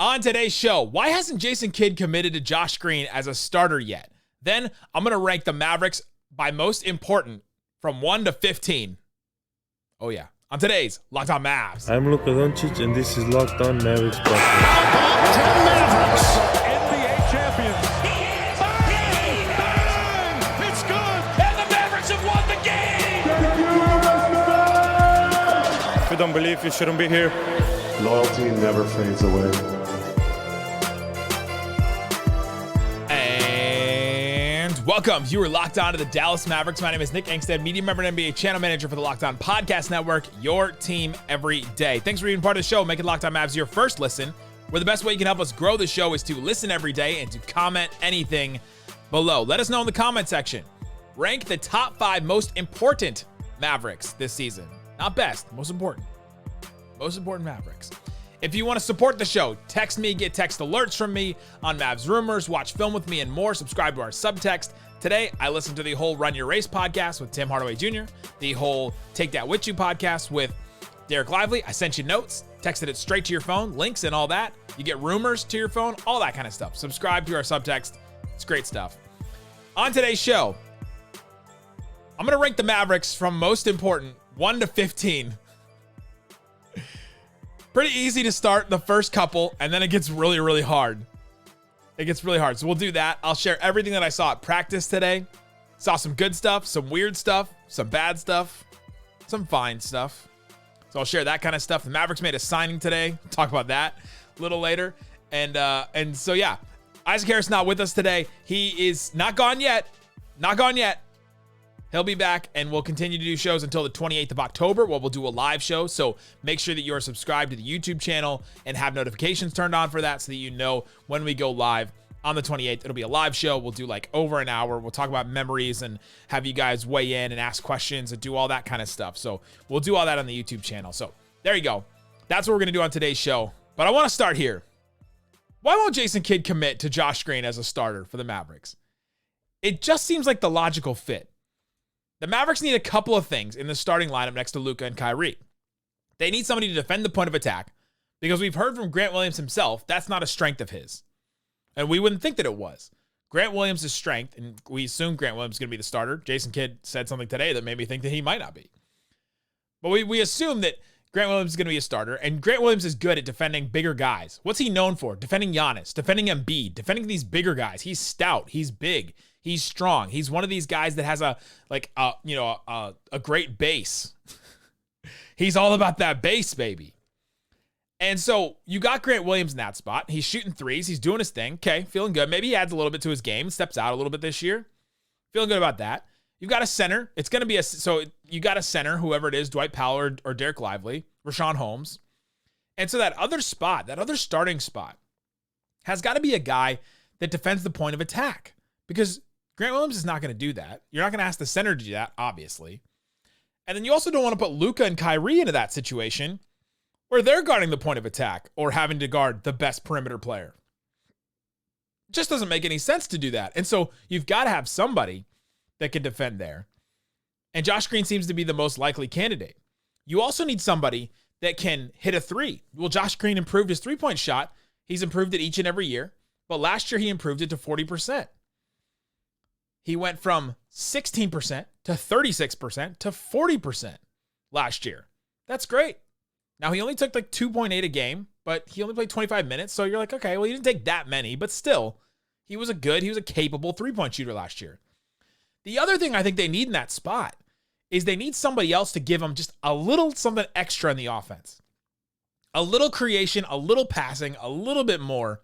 On today's show, why hasn't Jason Kidd committed to Josh Green as a starter yet? Then I'm going to rank the Mavericks by most important from 1 to 15. Oh yeah, on today's Locked On Mavs. I'm Luka Doncic and this is Locked On Mavericks podcast. Mavericks, NBA champions. Bang! It's good, and the Mavericks have won the game. If you don't believe, you shouldn't be here. Loyalty never fades away. Welcome. You are locked on to the Dallas Mavericks. My name is Nick Angstadt, media member and NBA channel manager for the Locked On Podcast Network, your team every day. Thanks for being part of the show, making Locked On Mavs your first listen, where the best way you can help us grow the show is to listen every day and to comment anything below. Let us know in the comment section. Rank the top 5 most important Mavericks this season. Not best, most important. Most important Mavericks. If you want to support the show, text me, get text alerts from me on Mavs Rumors, watch film with me and more, subscribe to our subtext. Today, I listened to the whole Run Your Race podcast with Tim Hardaway Jr., the whole Take That With You podcast with Derek Lively. I sent you notes, texted it straight to your phone, links and all that. You get rumors to your phone, all that kind of stuff. Subscribe to our subtext. It's great stuff. On today's show, I'm going to rank the Mavericks from most important 1 to 15. Pretty easy to start the first couple, and then it gets really, really hard. It gets really hard. So we'll do that. I'll share everything that I saw at practice today. Saw some good stuff, some weird stuff, some bad stuff, some fine stuff. So I'll share that kind of stuff. The Mavericks made a signing today. Talk about that a little later. And so, yeah, Isaac Harris not with us today. He is not gone yet. Not gone yet. He'll be back, and we'll continue to do shows until the 28th of October, where we'll do a live show. So make sure that you are subscribed to the YouTube channel and have notifications turned on for that so that you know when we go live on the 28th. It'll be a live show. We'll do like over an hour. We'll talk about memories and have you guys weigh in and ask questions and do all that kind of stuff. So we'll do all that on the YouTube channel. So there you go. That's what we're going to do on today's show. But I want to start here. Why won't Jason Kidd commit to Josh Green as a starter for the Mavericks? It just seems like the logical fit. The Mavericks need a couple of things in the starting lineup next to Luka and Kyrie. They need somebody to defend the point of attack because we've heard from Grant Williams himself that's not a strength of his. And we wouldn't think that it was. Grant Williams' strength, and we assume Grant Williams is going to be the starter. Jason Kidd said something today that made me think that he might not be. But we assume that Grant Williams is going to be a starter, and Grant Williams is good at defending bigger guys. What's he known for? Defending Giannis, defending Embiid, defending these bigger guys. He's stout. He's big. He's strong. He's one of these guys that has a great base. He's all about that base, baby. And so you got Grant Williams in that spot. He's shooting threes. He's doing his thing. Okay, feeling good. Maybe he adds a little bit to his game, steps out a little bit this year. Feeling good about that. You've got a center. It's going to be you got a center, whoever it is, Dwight Powell or Derek Lively, Rashawn Holmes. And so that other spot, that other starting spot, has got to be a guy that defends the point of attack. Because Grant Williams is not going to do that. You're not going to ask the center to do that, obviously. And then you also don't want to put Luka and Kyrie into that situation where they're guarding the point of attack or having to guard the best perimeter player. It just doesn't make any sense to do that. And so you've got to have somebody that can defend there. And Josh Green seems to be the most likely candidate. You also need somebody that can hit a three. Well, Josh Green improved his three-point shot. He's improved it each and every year. But last year he improved it to 40%. He went from 16% to 36% to 40% last year. That's great. Now, he only took like 2.8 a game, but he only played 25 minutes. So you're like, okay, well, he didn't take that many, but still, he was a capable three-point shooter last year. The other thing I think they need in that spot is they need somebody else to give them just a little something extra in the offense. A little creation, a little passing, a little bit more.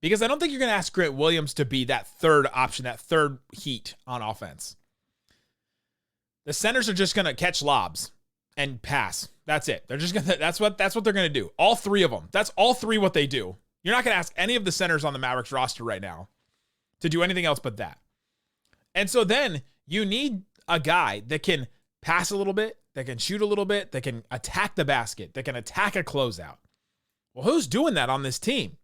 Because I don't think you're going to ask Grant Williams to be that third option, that third heat on offense. The centers are just going to catch lobs and pass. That's it. They're just going to, that's what they're going to do. All three of them. That's all three what they do. You're not going to ask any of the centers on the Mavericks roster right now to do anything else but that. And so then you need a guy that can pass a little bit, that can shoot a little bit, that can attack the basket, that can attack a closeout. Well, who's doing that on this team?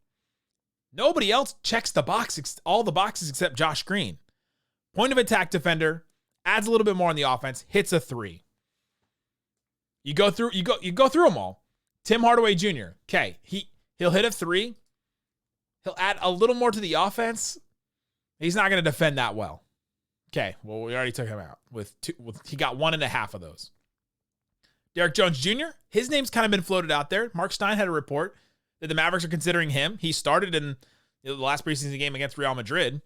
Nobody else checks all the boxes except Josh Green. Point of attack defender, adds a little bit more on the offense, hits a three. You go through them all. Tim Hardaway Jr. Okay, He'll hit a three. He'll add a little more to the offense. He's not going to defend that well. Okay, well, we already took him out with two. He got 1.5 of those. Derrick Jones Jr., his name's kind of been floated out there. Mark Stein had a report that the Mavericks are considering him. He started in the last preseason game against Real Madrid.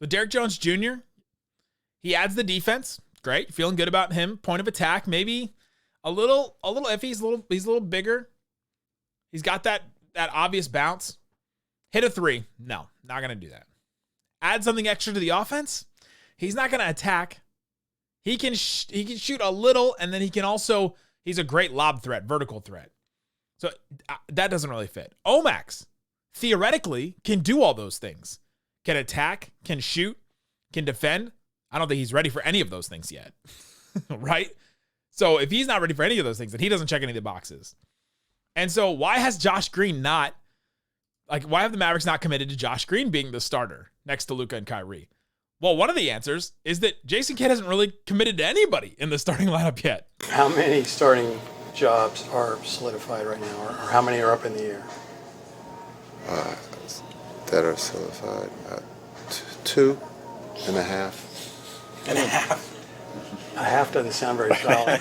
But Derrick Jones Jr., he adds the defense. Great, feeling good about him. Point of attack, maybe a little iffy. He's a little bigger. He's got that obvious bounce. Hit a three. No, not going to do that. Add something extra to the offense. He's not going to attack. He can shoot a little, and then he's a great lob threat, vertical threat. So that doesn't really fit. Omax, theoretically, can do all those things. Can attack, can shoot, can defend. I don't think he's ready for any of those things yet. Right? So if he's not ready for any of those things, then he doesn't check any of the boxes. And so why has Josh Green why have the Mavericks not committed to Josh Green being the starter next to Luka and Kyrie? Well, one of the answers is that Jason Kidd hasn't really committed to anybody in the starting lineup yet. How many starting jobs are solidified right now, or how many are up in the air? That are solidified. 2.5. And a half. A half doesn't sound very solid.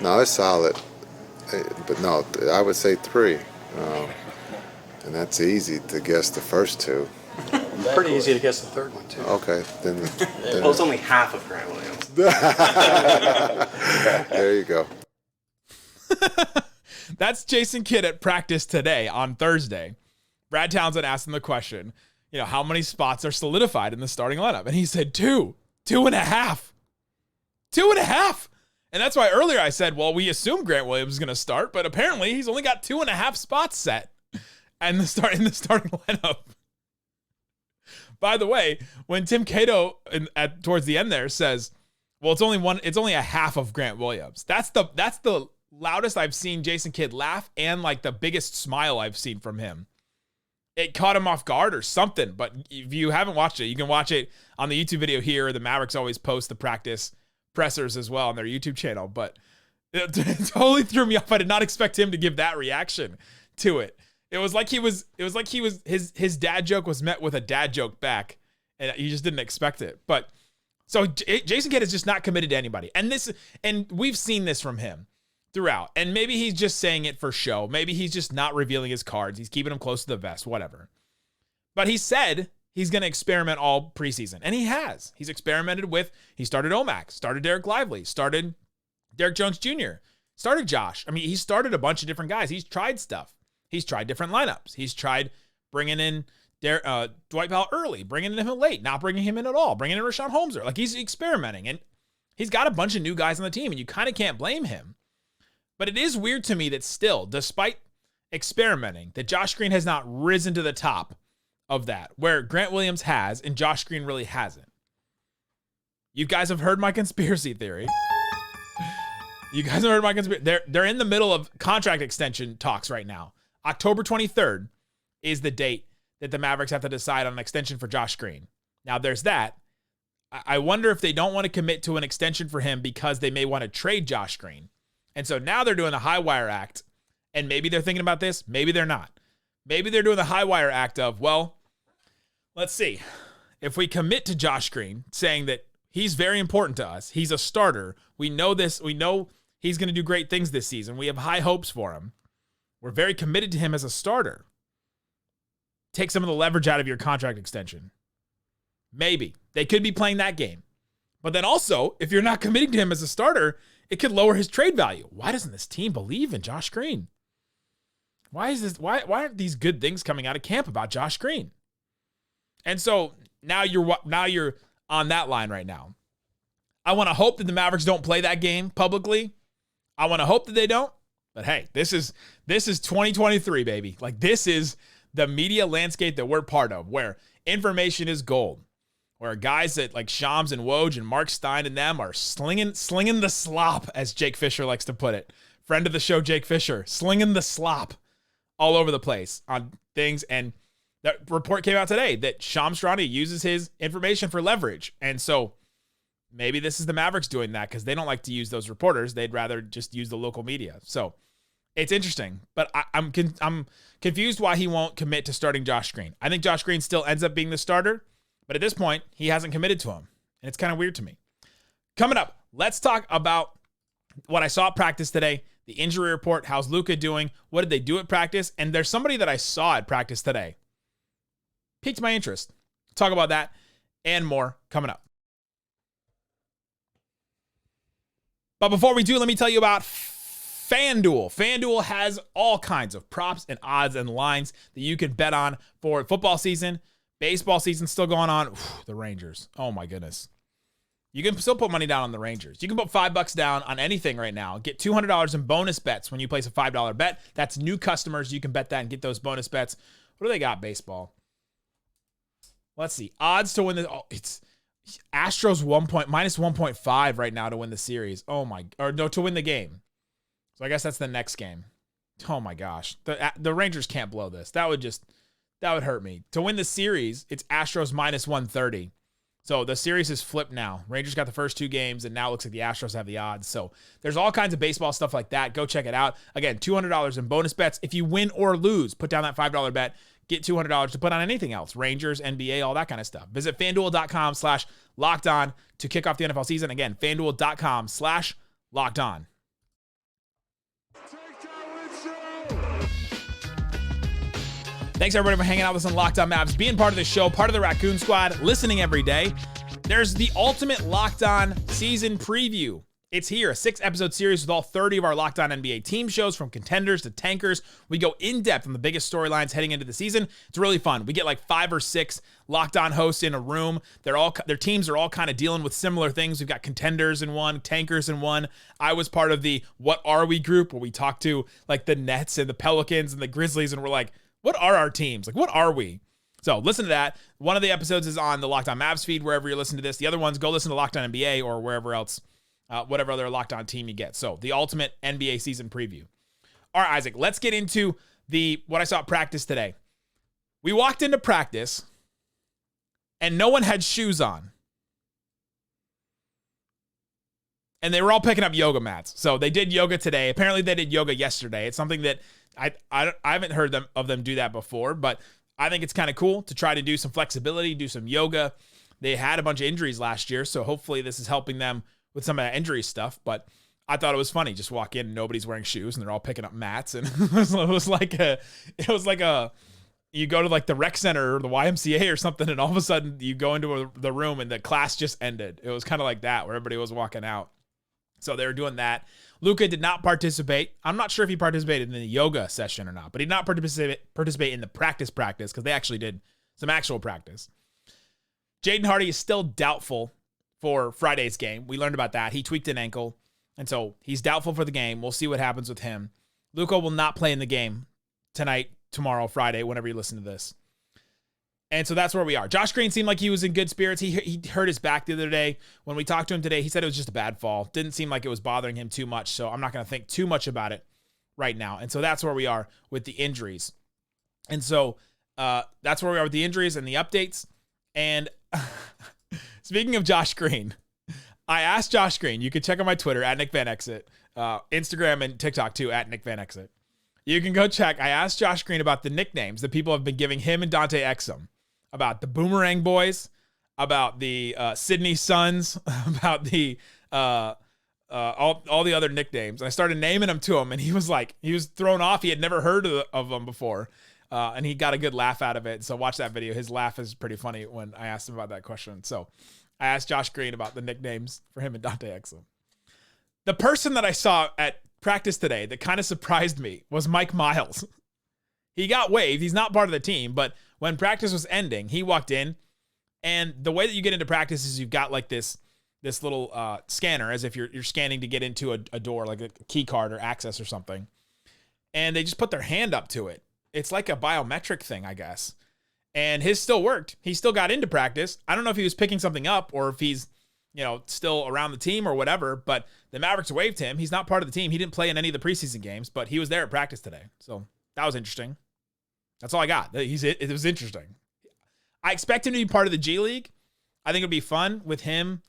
No, it's solid. But no, I would say 3. And that's easy to guess the first 2. Pretty easy to guess the third one, too. Okay, then Well, it's only half of Grant Williams. there you go. That's Jason Kidd at practice today on Thursday. Brad Townsend asked him the question, how many spots are solidified in the starting lineup? And he said 2.5. 2.5. And that's why earlier I said, well, we assume Grant Williams is going to start, but apparently he's only got 2.5 spots set in the starting lineup. By the way, when Tim Cato towards the end there says, well, it's only a half of Grant Williams. That's the loudest I've seen Jason Kidd laugh, and like the biggest smile I've seen from him. It caught him off guard or something, but if you haven't watched it, you can watch it on the YouTube video here. The Mavericks always post the practice pressers as well on their YouTube channel, but it totally threw me off. I did not expect him to give that reaction to it. It was like his dad joke was met with a dad joke back, and you just didn't expect it. But so Jason Kidd is just not committed to anybody. And we've seen this from him throughout. And maybe he's just saying it for show. Maybe he's just not revealing his cards. He's keeping them close to the vest, whatever. But he said he's going to experiment all preseason. And he has. He started Omax, started Derek Lively, started Derrick Jones Jr., started Josh. I mean, he started a bunch of different guys. He's tried stuff. He's tried different lineups. He's tried bringing in Dwight Powell early, bringing him late, not bringing him in at all, bringing in Rashawn Holmser. Like, he's experimenting. And he's got a bunch of new guys on the team, and you kind of can't blame him. But it is weird to me that still, despite experimenting, that Josh Green has not risen to the top of that, where Grant Williams has and Josh Green really hasn't. You guys have heard my conspiracy theory. They're in the middle of contract extension talks right now. October 23rd is the date that the Mavericks have to decide on an extension for Josh Green. Now, there's that. I wonder if they don't want to commit to an extension for him because they may want to trade Josh Green. And so now they're doing the high wire act, and maybe they're thinking about this. Maybe they're not. Maybe they're doing the high wire act of, well, let's see. If we commit to Josh Green, saying that he's very important to us, he's a starter, we know this, we know he's going to do great things this season, we have high hopes for him, we're very committed to him as a starter. Take some of the leverage out of your contract extension. Maybe. They could be playing that game. But then also, if you're not committing to him as a starter, it could lower his trade value. Why doesn't this team believe in Josh Green? Why aren't these good things coming out of camp about Josh Green? And so now you're on that line right now. I want to hope that the Mavericks don't play that game publicly. I want to hope that they don't. But hey, this is 2023, baby. Like, this is the media landscape that we're part of, where information is gold, where guys that like Shams and Woj and Mark Stein and them are slinging the slop, as Jake Fisher likes to put it. Friend of the show, Jake Fisher, slinging the slop all over the place on things. And that report came out today that Shams Charania uses his information for leverage. And so maybe this is the Mavericks doing that because they don't like to use those reporters. They'd rather just use the local media. So It's interesting, but I'm confused why he won't commit to starting Josh Green. I think Josh Green still ends up being the starter, but at this point, he hasn't committed to him, and it's kind of weird to me. Coming up, let's talk about what I saw at practice today, the injury report, how's Luka doing, what did they do at practice, and there's somebody that I saw at practice today. Piqued my interest. Talk about that and more coming up. But before we do, let me tell you about FanDuel. FanDuel has all kinds of props and odds and lines that you can bet on for football season. Baseball season still going on. The Rangers. Oh my goodness. You can still put money down on the Rangers. You can put $5 down on anything right now. Get $200 in bonus bets when you place a $5 bet. That's new customers. You can bet that and get those bonus bets. What do they got, baseball? Let's see. Odds to win the... Oh, it's Astros minus 1.5 right now to win the series. Oh my... Or no, to win the game. So I guess that's the next game. Oh my gosh. The Rangers can't blow this. That would hurt me. To win the series, it's Astros minus 130. So the series is flipped now. Rangers got the first 2 games, and now it looks like the Astros have the odds. So there's all kinds of baseball stuff like that. Go check it out. Again, $200 in bonus bets. If you win or lose, put down that $5 bet. Get $200 to put on anything else. Rangers, NBA, all that kind of stuff. Visit FanDuel.com/LockedOn to kick off the NFL season. Again, FanDuel.com/LockedOn. Thanks, everybody, for hanging out with us on Locked On Mavs, being part of the show, part of the Raccoon Squad, listening every day. There's the ultimate Locked On season preview. It's here, a 6-episode series with all 30 of our Locked On NBA team shows, from contenders to tankers. We go in-depth on the biggest storylines heading into the season. It's really fun. We get like 5 or 6 Locked On hosts in a room. Their teams are all kind of dealing with similar things. We've got contenders in one, tankers in one. I was part of the What Are We group, where we talked to like the Nets and the Pelicans and the Grizzlies, and we're like, what are our teams? Like, what are we? So listen to that. One of the episodes is on the Locked On Mavs feed, wherever you listen to this. The other ones, go listen to Locked On NBA or wherever else, whatever other Locked On team you get. So the ultimate NBA season preview. All right, Isaac, let's get into what I saw at practice today. We walked into practice, and no one had shoes on. And they were all picking up yoga mats. So they did yoga today. Apparently they did yoga yesterday. It's something that I haven't heard of them do that before, but I think it's kind of cool to try to do some flexibility, do some yoga. They had a bunch of injuries last year, so hopefully this is helping them with some of that injury stuff. But I thought it was funny. Just walk in and nobody's wearing shoes, and they're all picking up mats. And it was like you go to like the rec center or the YMCA or something, and all of a sudden you go into the room and the class just ended. It was kind of like that, where everybody was walking out. So they were doing that. Luka did not participate. I'm not sure if he participated in the yoga session or not, but he did not participate in the practice because they actually did some actual practice. Jaden Hardy is still doubtful for Friday's game. We learned about that. He tweaked an ankle, and so he's doubtful for the game. We'll see what happens with him. Luka will not play in the game tonight, tomorrow, Friday, whenever you listen to this. And so that's where we are. Josh Green seemed like he was in good spirits. He hurt his back the other day. When we talked to him today, he said it was just a bad fall. Didn't seem like it was bothering him too much, so I'm not going to think too much about it right now. And so that's where we are with the injuries. And so that's where we are with the injuries and the updates. And speaking of Josh Green, I asked Josh Green. You can check on my Twitter, at Nick Van Exit, Instagram and TikTok too, at Nick Van Exit. You can go check. I asked Josh Green about the nicknames that people have been giving him and Dante Exum, about the Boomerang Boys, about the Sydney Suns, about the all the other nicknames. And I started naming them to him, and he was thrown off. He had never heard of them before, and he got a good laugh out of it. So watch that video. His laugh is pretty funny when I asked him about that question. So I asked Josh Green about the nicknames for him and Dante Exum. The person that I saw at practice today that kind of surprised me was Mike Miles. He got waived. He's not part of the team, but when practice was ending, he walked in, and the way that you get into practice is you've got like this little scanner, as if you're scanning to get into a door, like a key card or access or something. And they just put their hand up to it. It's like a biometric thing, I guess. And his still worked. He still got into practice. I don't know if he was picking something up or if he's, still around the team or whatever, but the Mavericks waived him. He's not part of the team. He didn't play in any of the preseason games, but he was there at practice today. So that was interesting. That's all I got. It was interesting. I expect him to be part of the G League. I think it'd be fun with him.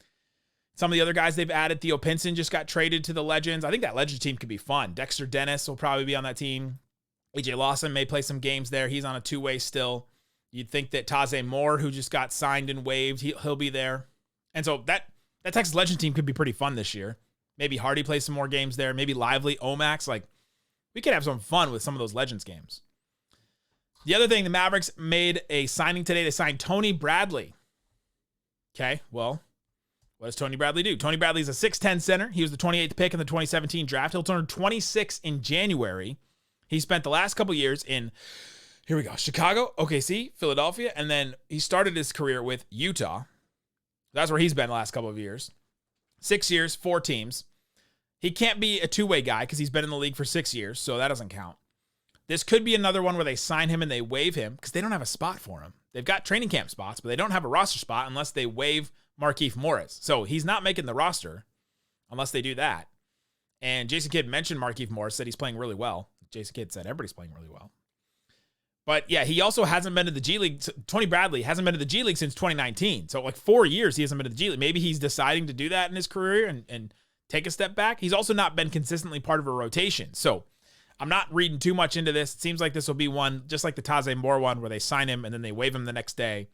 Some of the other guys they've added, Theo Pinson just got traded to the Legends. I think that Legends team could be fun. Dexter Dennis will probably be on that team. AJ Lawson may play some games there. He's on a two-way still. You'd think that Taze Moore, who just got signed and waived, he'll be there. And so that Texas Legends team could be pretty fun this year. Maybe Hardy plays some more games there. Maybe Lively, Omax. Like, we could have some fun with some of those Legends games. The other thing, the Mavericks made a signing today. They signed Tony Bradley. Okay, well, what does Tony Bradley do? Tony Bradley is a 6'10 center. He was the 28th pick in the 2017 draft. He'll turn 26 in January. He spent the last couple years in, here we go, Chicago, OKC, Philadelphia, and then he started his career with Utah. That's where he's been the last couple of years. 6 years, 4 teams. He can't be a two-way guy because he's been in the league for 6 years, so that doesn't count. This could be another one where they sign him and they waive him because they don't have a spot for him. They've got training camp spots, but they don't have a roster spot unless they waive Markieff Morris. So he's not making the roster unless they do that. And Jason Kidd mentioned Markieff Morris, said he's playing really well. Jason Kidd said everybody's playing really well. But yeah, he also hasn't been to the G League. Tony Bradley hasn't been to the G League since 2019. So like 4 years he hasn't been to the G League. Maybe he's deciding to do that in his career and take a step back. He's also not been consistently part of a rotation. So I'm not reading too much into this. It seems like this will be one, just like the Taze Moore one, where they sign him and then they waive him the next day.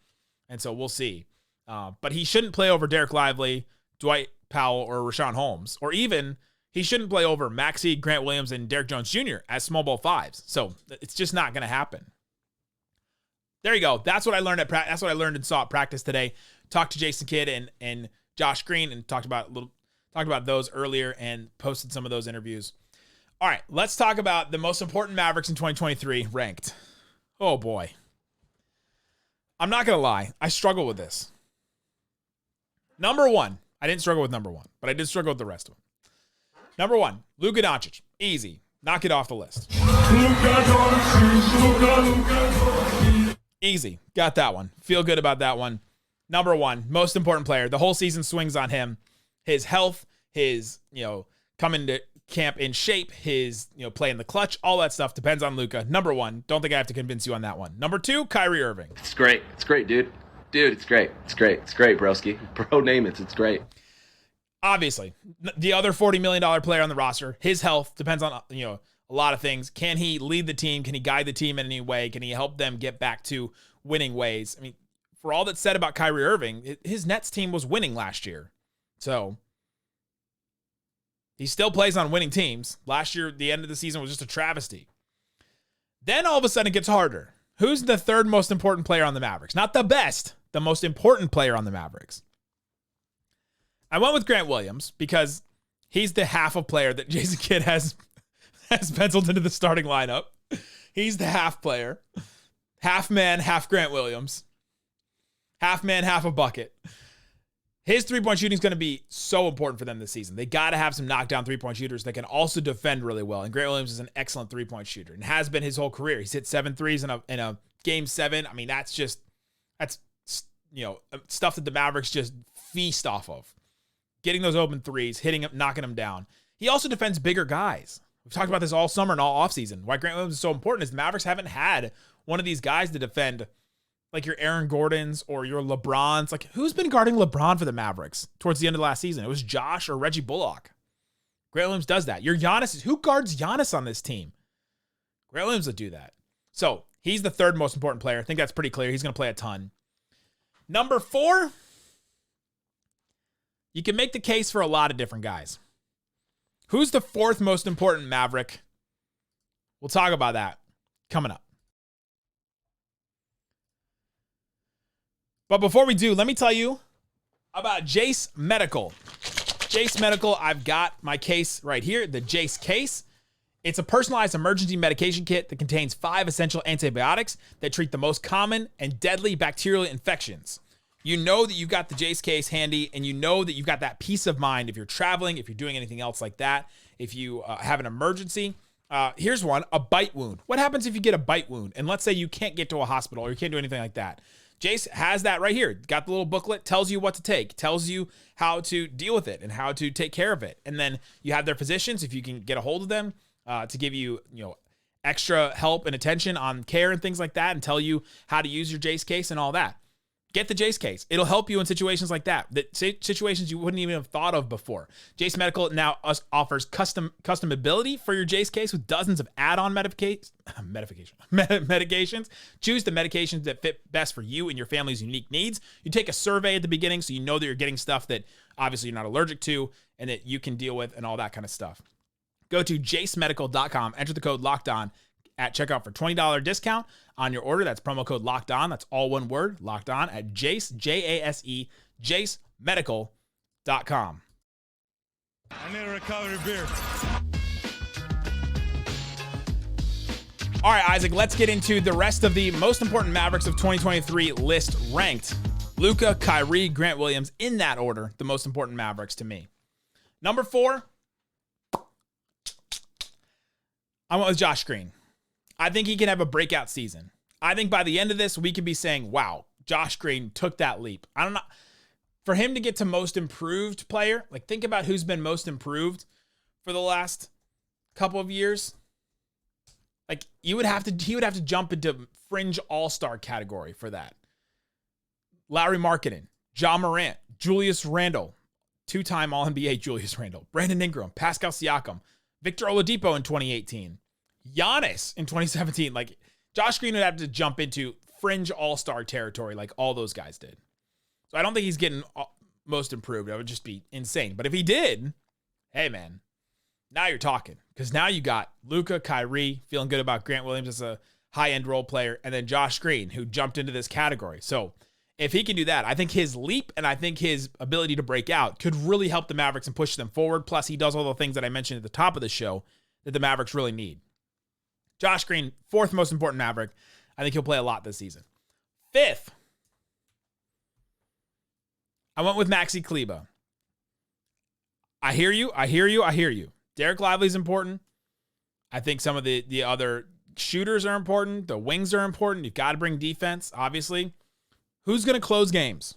And so we'll see. But he shouldn't play over Derek Lively, Dwight Powell, or Rashawn Holmes. Or even he shouldn't play over Maxey, Grant Williams, and Derek Jones Jr. as small ball fives. So it's just not going to happen. There you go. That's what I learned that's what I learned and saw at practice today. Talked to Jason Kidd and Josh Green and talked about those earlier and posted some of those interviews. All right, let's talk about the most important Mavericks in 2023 ranked. Oh boy. I'm not going to lie. I struggle with this. Number 1. I didn't struggle with number 1, but I did struggle with the rest of them. Number 1, Luka Doncic. Easy. Knock it off the list. Easy. Got that one. Feel good about that one. Number 1, most important player. The whole season swings on him. His health, his, coming to camp in shape, his, play in the clutch, all that stuff depends on Luka. Number 1. Don't think I have to convince you on that one. Number 2, Kyrie Irving. It's great. It's great, dude. Dude, it's great. It's great. It's great, broski. Bro, name it. It's great. Obviously, the other $40 million player on the roster, his health depends on, a lot of things. Can he lead the team? Can he guide the team in any way? Can he help them get back to winning ways? I mean, for all that's said about Kyrie Irving, his Nets team was winning last year. So he still plays on winning teams. Last year, the end of the season was just a travesty. Then all of a sudden it gets harder. Who's the third most important player on the Mavericks? Not the best, the most important player on the Mavericks. I went with Grant Williams because he's the half a player that Jason Kidd has penciled into the starting lineup. He's the half player. Half man, half Grant Williams. Half man, half a bucket. His three-point shooting is going to be so important for them this season. They got to have some knockdown three-point shooters that can also defend really well. And Grant Williams is an excellent three-point shooter and has been his whole career. He's hit 7 threes in a game 7. I mean, that's stuff that the Mavericks just feast off of. Getting those open threes, hitting them, knocking them down. He also defends bigger guys. We've talked about this all summer and all offseason. Why Grant Williams is so important is the Mavericks haven't had one of these guys to defend like your Aaron Gordons or your LeBrons. Like, who's been guarding LeBron for the Mavericks towards the end of last season? It was Josh or Reggie Bullock. Grant Williams does that. Your Giannis, who guards Giannis on this team? Grant Williams would do that. So he's the third most important player. I think that's pretty clear. He's going to play a ton. Number 4, you can make the case for a lot of different guys. Who's the fourth most important Maverick? We'll talk about that coming up. But before we do, let me tell you about Jace Medical. Jace Medical, I've got my case right here, the Jace case. It's a personalized emergency medication kit that contains 5 essential antibiotics that treat the most common and deadly bacterial infections. You know that you've got the Jace case handy, and you know that you've got that peace of mind if you're traveling, if you're doing anything else like that, if you have an emergency. Here's one, a bite wound. What happens if you get a bite wound? And let's say you can't get to a hospital or you can't do anything like that. Jace has that right here. Got the little booklet, tells you what to take, tells you how to deal with it and how to take care of it. And then you have their physicians, if you can get a hold of them, to give you, extra help and attention on care and things like that and tell you how to use your Jace case and all that. Get the Jace case. It'll help you in situations like that situations you wouldn't even have thought of before. Jace Medical now offers customability for your Jace case with dozens of add-on medications. Choose the medications that fit best for you and your family's unique needs. You take a survey at the beginning so you know that you're getting stuff that obviously you're not allergic to and that you can deal with and all that kind of stuff. Go to jacemedical.com, enter the code LOCKEDON at checkout for $20 discount on your order. That's promo code locked on. That's all one word, locked on at Jace, Jase, jacemedical.com. I need a recovery beer. All right, Isaac, let's get into the rest of the most important Mavericks of 2023 list ranked. Luka, Kyrie, Grant Williams, in that order, the most important Mavericks to me. Number 4, I went with Josh Green. I think he can have a breakout season. I think by the end of this, we could be saying, wow, Josh Green took that leap. I don't know. For him to get to most improved player, like think about who's been most improved for the last couple of years. Like he would have to jump into fringe all-star category for that. Lauri Markkanen, Ja Morant, Julius Randle, 2-time All-NBA Julius Randle, Brandon Ingram, Pascal Siakam, Victor Oladipo in 2018. Giannis in 2017, like Josh Green would have to jump into fringe all-star territory like all those guys did. So I don't think he's getting most improved. That would just be insane. But if he did, hey man, now you're talking. Because now you got Luka, Kyrie, feeling good about Grant Williams as a high-end role player, and then Josh Green, who jumped into this category. So if he can do that, I think his leap and I think his ability to break out could really help the Mavericks and push them forward. Plus, he does all the things that I mentioned at the top of the show that the Mavericks really need. Josh Green, 4th most important Maverick. I think he'll play a lot this season. 5th, I went with Maxi Kleber. I hear you. Derek Lively's important. I think some of the other shooters are important. The wings are important. You've got to bring defense, obviously. Who's going to close games?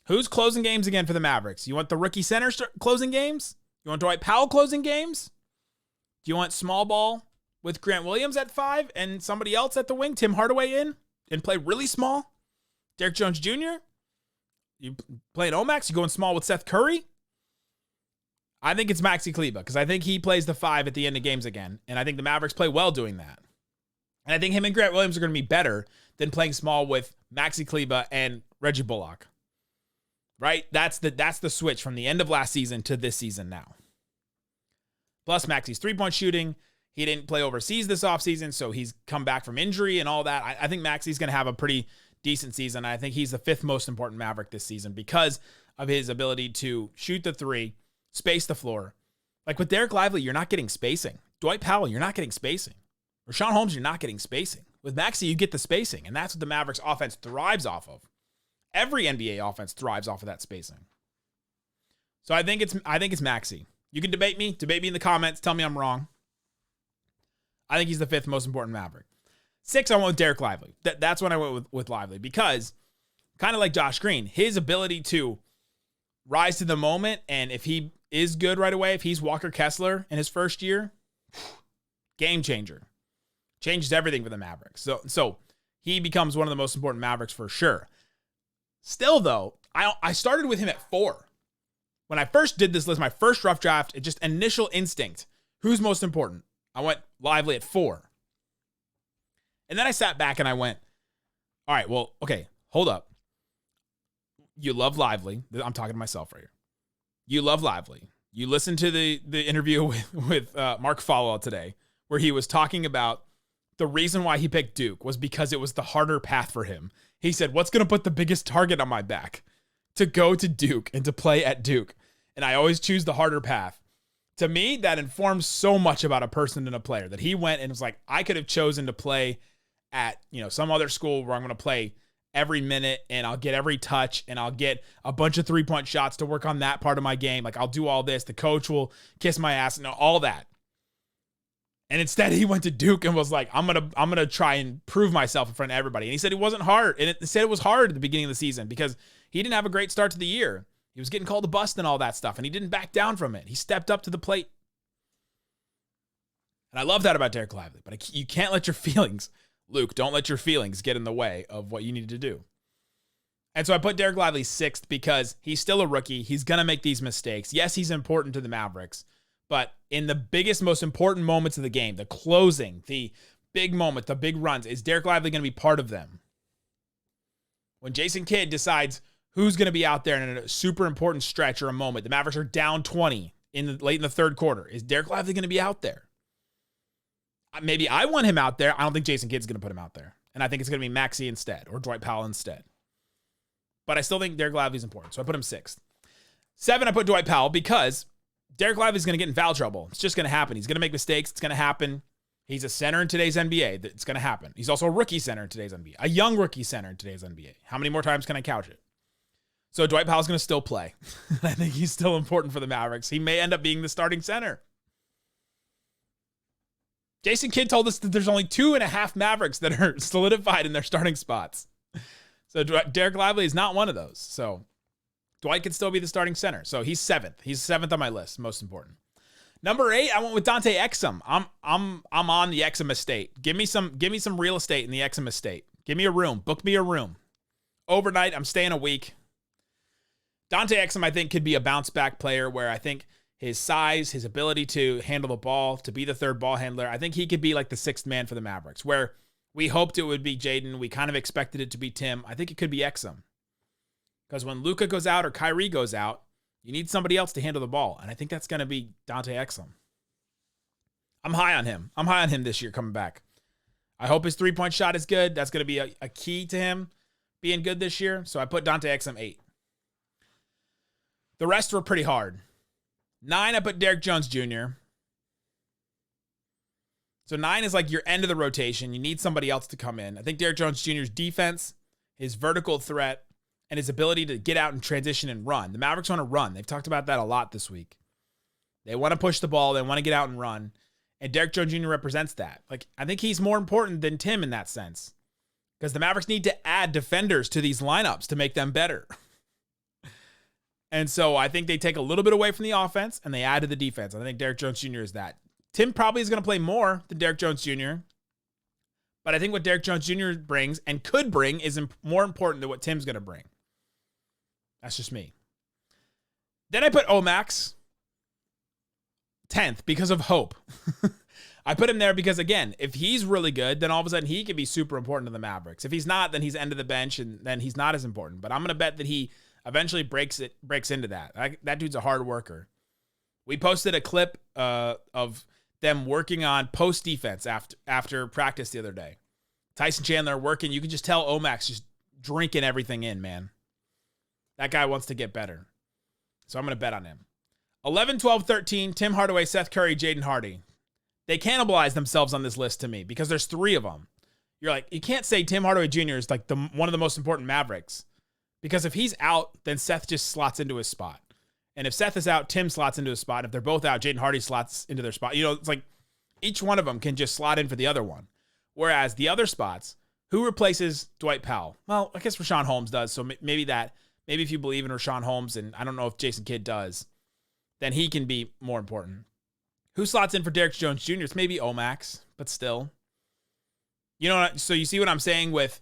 Who's closing games again for the Mavericks? You want the rookie center closing games? You want Dwight Powell closing games? Do you want small ball with Grant Williams at 5 and somebody else at the wing, Tim Hardaway in, and play really small? Derek Jones Jr.? You playing Omax? You going small with Seth Curry? I think it's Maxi Kleber because I think he plays the 5 at the end of games again, and I think the Mavericks play well doing that. And I think him and Grant Williams are going to be better than playing small with Maxi Kleber and Reggie Bullock. Right? That's the switch from the end of last season to this season now. Plus, Maxi's three-point shooting. He didn't play overseas this offseason, so he's come back from injury and all that. I think Maxi's going to have a pretty decent season. I think he's the 5th most important Maverick this season because of his ability to shoot the 3, space the floor. Like with Derek Lively, you're not getting spacing. Dwight Powell, you're not getting spacing. Rashawn Holmes, you're not getting spacing. With Maxi, you get the spacing, and that's what the Mavericks offense thrives off of. Every NBA offense thrives off of that spacing. So I think it's Maxi. You can debate me in the comments. Tell me I'm wrong. I think he's the 5th most important Maverick. 6, I went with Derek Lively. That's when I went with Lively because kind of like Josh Green, his ability to rise to the moment, and if he is good right away, if he's Walker Kessler in his first year, game changer. Changes everything for the Mavericks. So he becomes one of the most important Mavericks for sure. Still, though, I started with him at 4. When I first did this list, my first rough draft, it just initial instinct. Who's most important? I went Lively at 4. And then I sat back and I went, all right, well, okay, hold up. You love Lively. I'm talking to myself right here. You love Lively. You listened to the interview with Mark Followill today where he was talking about the reason why he picked Duke was because it was the harder path for him. He said, what's going to put the biggest target on my back? To go to Duke and to play at Duke. And I always choose the harder path. To me, that informs so much about a person and a player that he went and was like, I could have chosen to play at, some other school where I'm going to play every minute and I'll get every touch and I'll get a bunch of 3-point shots to work on that part of my game. Like I'll do all this. The coach will kiss my ass and all that. And instead he went to Duke and was like, I'm going to try and prove myself in front of everybody. And he said it wasn't hard. And he said it was hard at the beginning of the season because he didn't have a great start to the year. He was getting called a bust and all that stuff, and he didn't back down from it. He stepped up to the plate. And I love that about Derek Lively, but you can't let your feelings Luke, don't let your feelings get in the way of what you need to do. And so I put Derek Lively 6th because he's still a rookie. He's going to make these mistakes. Yes, he's important to the Mavericks, but in the biggest, most important moments of the game, the closing, the big moment, the big runs, is Derek Lively going to be part of them? When Jason Kidd decides who's going to be out there in a super important stretch or a moment, the Mavericks are down 20 late in the third quarter. Is Derek Lively going to be out there? Maybe I want him out there. I don't think Jason Kidd's going to put him out there. And I think it's going to be Maxey instead or Dwight Powell instead. But I still think Derek Lively's important, so I put him 6th. 7, I put Dwight Powell because Derek Lively's going to get in foul trouble. It's just going to happen. He's going to make mistakes. It's going to happen. He's a center in today's NBA. It's going to happen. He's also a rookie center in today's NBA. A young rookie center in today's NBA. How many more times can I couch it? So Dwight Powell's going to still play. I think he's still important for the Mavericks. He may end up being the starting center. Jason Kidd told us that there's only 2.5 Mavericks that are solidified in their starting spots. So Derek Lively is not one of those. So Dwight could still be the starting center. So he's 7th. He's 7th on my list. Most important. Number 8, I went with Dante Exum. I'm on the Exum estate. Give me some real estate in the Exum estate. Give me a room. Book me a room. Overnight, I'm staying a week. Dante Exum, I think, could be a bounce back player where I think his size, his ability to handle the ball, to be the third ball handler, I think he could be like the 6th man for the Mavericks, where we hoped it would be Jaden. We kind of expected it to be Tim. I think it could be Exum. Because when Luka goes out or Kyrie goes out, you need somebody else to handle the ball. And I think that's going to be Dante Exum. I'm high on him. I'm high on him this year coming back. I hope his three-point shot is good. That's going to be a key to him being good this year. So I put Dante Exum 8. The rest were pretty hard. 9, I put Derek Jones Jr. So 9 is like your end of the rotation. You need somebody else to come in. I think Derek Jones Jr.'s defense, his vertical threat, and his ability to get out and transition and run. The Mavericks want to run. They've talked about that a lot this week. They want to push the ball. They want to get out and run. And Derek Jones Jr. represents that. Like, I think he's more important than Tim in that sense. Because the Mavericks need to add defenders to these lineups to make them better. And so I think they take a little bit away from the offense and they add to the defense. I think Derek Jones Jr. is that. Tim probably is going to play more than Derek Jones Jr. But I think what Derek Jones Jr. brings and could bring is more important than what Tim's going to bring. That's just me. Then I put Omax 10th because of hope. I put him there because, again, if he's really good, then all of a sudden he could be super important to the Mavericks. If he's not, then he's end of the bench and then he's not as important. But I'm going to bet that he eventually breaks into that. That dude's a hard worker. We posted a clip of them working on post defense after practice the other day. Tyson Chandler working. You can just tell Omax just drinking everything in, man. That guy wants to get better. So I'm going to bet on him. 11, 12, 13, Tim Hardaway, Seth Curry, Jaden Hardy. They cannibalize themselves on this list to me because there's 3 of them. You're like, you can't say Tim Hardaway Jr. is like one of the most important Mavericks. Because if he's out, then Seth just slots into his spot. And if Seth is out, Tim slots into his spot. And if they're both out, Jaden Hardy slots into their spot. You know, it's like each one of them can just slot in for the other one. Whereas the other spots, who replaces Dwight Powell? Well, I guess Rashawn Holmes does. So maybe if you believe in Rashawn Holmes, and I don't know if Jason Kidd does, then he can be more important. Who slots in for Derek Jones Jr.? It's maybe Omax, but still. You know, so you see what I'm saying with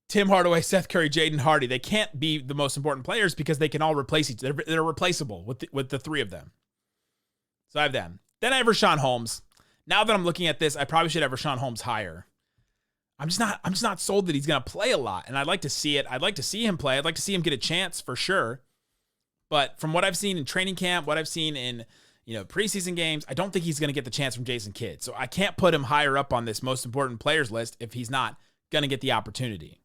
Tim Hardaway, Seth Curry, Jaden Hardy. They can't be the most important players because they can all replace each other. They're replaceable with the 3 of them. So I have them. Then I have Rashawn Holmes. Now that I'm looking at this, I probably should have Rashawn Holmes higher. I'm just not sold that he's going to play a lot, and I'd like to see it. I'd like to see him play. I'd like to see him get a chance for sure. But from what I've seen in training camp, what I've seen in preseason games, I don't think he's going to get the chance from Jason Kidd. So I can't put him higher up on this most important players list if he's not going to get the opportunity.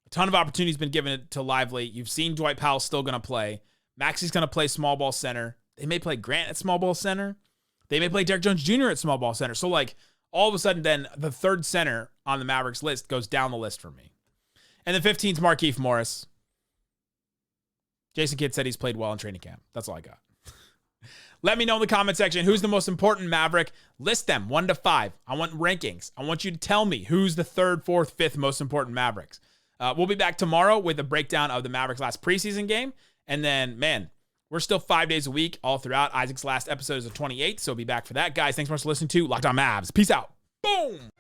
A ton of opportunities been given to Lively. You've seen Dwight Powell still going to play. Maxey's going to play small ball center. They may play Grant at small ball center. They may play Derek Jones Jr. at small ball center. So like all of a sudden then the third center on the Mavericks list goes down the list for me. And then 15th, Markieff Morris. Jason Kidd said he's played well in training camp. That's all I got. Let me know in the comment section who's the most important Maverick. List them 1 to 5. I want rankings. I want you to tell me who's the 3rd, 4th, 5th most important Mavericks. We'll be back tomorrow with a breakdown of the Mavericks' last preseason game. And then, man, we're still 5 days a week all throughout. Isaac's last episode is the 28th, so we'll be back for that. Guys, thanks so much for listening to Locked On Mavs. Peace out. Boom!